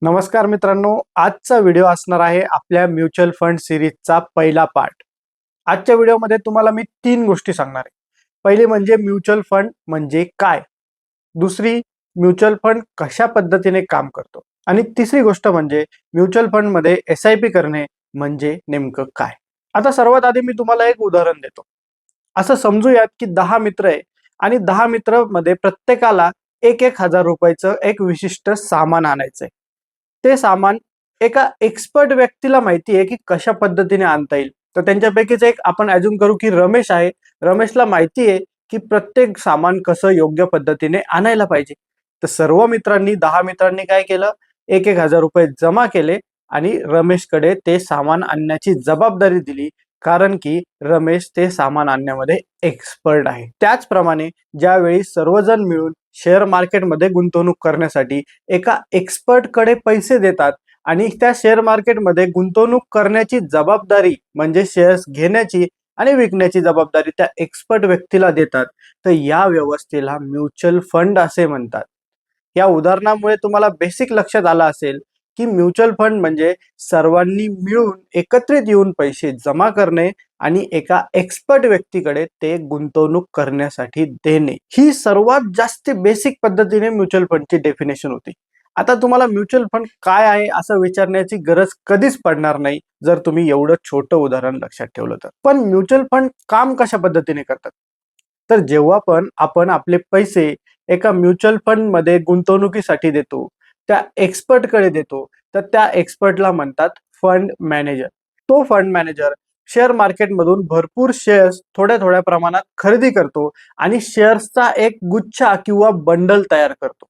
नमस्कार मित्रांनो, आजचा व्हिडिओ असणार आहे आपल्या म्युच्युअल फंड सिरीजचा पहिला पार्ट। आजच्या व्हिडिओमध्ये तुम्हाला मी 3 गोष्टी सांगणार आहे। पहिली म्हणजे म्युच्युअल फंड म्हणजे काय, दुसरी म्युच्युअल फंड कशा पद्धतीने काम करतो आणि तिसरी गोष्ट म्हणजे म्युच्युअल फंड मध्ये SIP करणे म्हणजे नेमकं काय। आता सर्वात आधी मी तुम्हाला एक उदाहरण देतो। असं समजूयात की 10 मित्र आहे आणि 10 मित्र मध्ये प्रत्येकाला 1,000 रुपयाचं एक विशिष्ट सामान आणायचंय। ते सामान एका एक्सपर्ट व्यक्तीला माहिती आहे की कशा पद्धतीने आणता येईल। तर त्यांच्यापैकीच एक आपण अझ्युम करू की रमेश आहे। रमेशला माहिती आहे की प्रत्येक सामान कसं योग्य पद्धतीने आणायला पाहिजे। तर सर्व मित्रांनी 10 मित्रांनी काय केलं, 1,000 रुपये जमा केले आणि रमेशकडे ते सामान आणण्याची जबाबदारी दिली, कारण की रमेश ते सामान आणण्यामध्ये एक्सपर्ट आहे। त्याचप्रमाणे ज्यावेळी सर्वजण मिळून शेअर मार्केटमध्ये गुंतवणूक करण्यासाठी एका एक्सपर्ट कडे पैसे देतात आणि त्या शेअर मार्केटमध्ये गुंतवणूक करण्याची जबाबदारी म्हणजे शेअर्स घेण्याची आणि विकण्याची जबाबदारी त्या एक्सपर्ट व्यक्तीला देतात, तर या व्यवस्थेला म्युच्युअल फंड असे म्हणतात। या उदाहरणामुळे तुम्हाला बेसिक लक्षात आलं असेल की म्युच्युअल फंड म्हणजे सर्वांनी मिळून एकत्रित येऊन पैसे जमा करणे आणि एका एक्सपर्ट व्यक्तीकडे ते गुंतवणूक करण्यासाठी देणे। ही सर्वात जास्त बेसिक पद्धतीने म्युच्युअल फंडची डेफिनेशन होती। आता तुम्हाला म्युच्युअल फंड काय आहे असं विचारण्याची गरज कधीच पडणार नाही जर तुम्ही एवढं छोटं उदाहरण लक्षात ठेवलं तर। पण म्युच्युअल फंड काम कशा पद्धतीने करतात, तर जेव्हा पण आपण आपले पैसे एका म्युच्युअल फंड मध्ये गुंतवणुकीसाठी देतो, त्या एक्सपर्ट कडे देतो, तर त्या एक्सपर्टला म्हणतात फंड मॅनेजर। तो फंड मॅनेजर शेअर मार्केट मधून भरपूर शेअर्स थोड्या थोड्या प्रमाणात खरेदी करतो आणि शेअर्सचा एक गुच्छा किंवा बंडल तयार करतो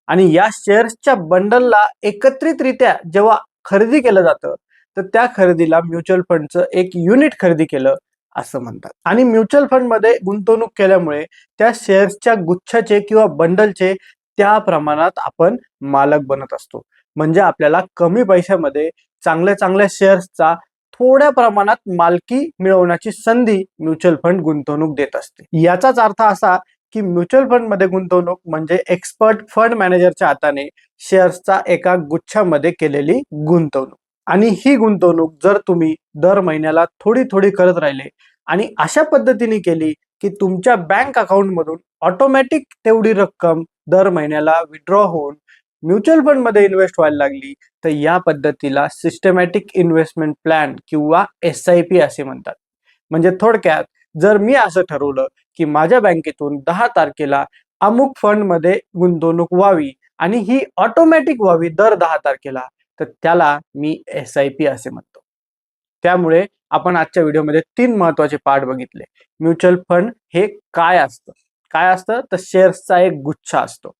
आणि या शेअर्सच्या बंडलला एकत्रितरित्या जेव्हा खरेदी केलं जातं, तर त्या खरेदीला म्युच्युअल फंडचं एक युनिट खरेदी केलं असं म्हणतात। आणि म्युच्युअल फंड मध्ये गुंतवणूक केल्यामुळे त्या शेअर्सच्या गुच्छाचे किंवा बंडलचे त्या प्रमाणात आपण मालक बनत असतो। म्हणजे आपल्याला कमी पैशामध्ये चांगल्या चांगल्या शेअर्सचा थोड्या प्रमाणात मालकी मिळवण्याची संधी म्युच्युअल फंड गुंतवणूक देत असते। याचाच अर्थ असा की म्युच्युअल फंड मध्ये गुंतवणूक म्हणजे एक्सपर्ट फंड मॅनेजरच्या हाताने शेअर्सचा एका गुच्छामध्ये केलेली गुंतवणूक। आणि ही गुंतवणूक जर तुम्ही दर महिन्याला थोडी थोडी करत राहिले आणि अशा पद्धतीने केली की तुमच्या बँक अकाउंट मधून ऑटोमॅटिक तेवढी रक्कम दर महिन्याला विड्रॉ होऊन म्युच्युअल फंड मध्ये इन्व्हेस्ट व्हायला लागली, तर या पद्धतीला सिस्टमॅटिक इन्व्हेस्टमेंट प्लॅन किंवा SIP असे म्हणतात। म्हणजे थोडक्यात जर मी असं ठरवलं की माझ्या बँकेतून 10 तारखेला अमुक फंड मध्ये गुंतवणूक व्हावी आणि ही ऑटोमॅटिक व्हावी दर 10 तारखेला, तर त्याला मी SIP असे म्हणतो। त्यामुळे आपण आजच्या व्हिडिओमध्ये 3 महत्त्वाचे पार्ट बघितले। म्युच्युअल फंड हे काय असतं, काय असतं तर शेअर्सचा एक गुच्छा असतो।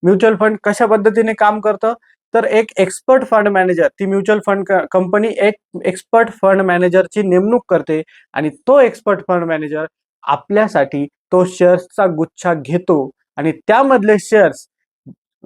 म्युच्युअल फंड कशा पद्धतीने काम करतं, तर एक एक्सपर्ट फंड मॅनेजर, ती म्युच्युअल फंड कंपनी एक एक्सपर्ट फंड मॅनेजरची नेमणूक करते आणि तो एक्सपर्ट फंड मॅनेजर आपल्यासाठी तो शेअर्सचा गुच्छा घेतो आणि त्यामधले शेअर्स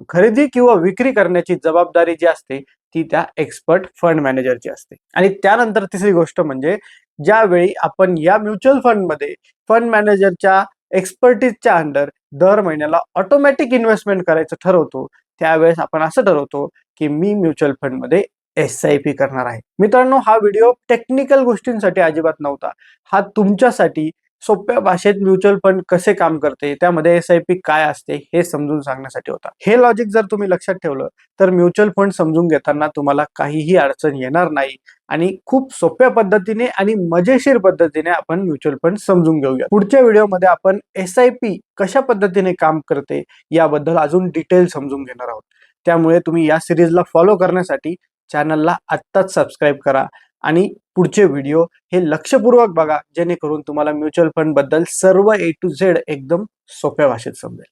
खरेदी किंवा विक्री करण्याची जबाबदारी जी असते ती त्या एक्सपर्ट फंड मॅनेजरची असते। आणि त्यानंतर तिसरी गोष्ट म्हणजे ज्यावेळी आपण या म्युच्युअल फंड मध्ये फंड मॅनेजरच्या एक्सपर्टीजच्या अंडर दर महिन्याला ऑटोमॅटिक इन्व्हेस्टमेंट करायचं ठरवतो, त्यावेळेस आपण असं ठरवतो की मी म्युच्युअल फंड मध्ये SIP करणार आहे। मित्रांनो, हा व्हिडिओ टेक्निकल गोष्टींसाठी अजिबात नव्हता। हा तुमच्यासाठी सोप्या भाषेत म्युच्युअल फंड कसे काम करते, त्यामध्ये SIP काय असते हे समजून सांगण्यासाठी होता। हे लॉजिक जर तुम्ही लक्षात ठेवलं तर म्युच्युअल फंड समजून घेताना तुम्हाला काहीही अडचण येणार नाही आणि खूप सोप्या पद्धतीने आणि मजेशीर पद्धतीने आपण म्युच्युअल फंड समजून घेऊया। पुढच्या व्हिडिओमध्ये आपण SIP कशा पद्धतीने काम करते याबद्दल अजून डिटेल समजून घेणार आहोत। त्यामुळे तुम्ही या सिरीजला फॉलो करण्यासाठी चॅनलला आत्ताच सबस्क्राइब करा आणि पुढचे व्हिडिओ हे लक्षपूर्वक बघा, जेणेकरून तुम्हाला म्युच्युअल फंड बद्दल सर्व A to Z एकदम सोप्या भाषेत समजेल।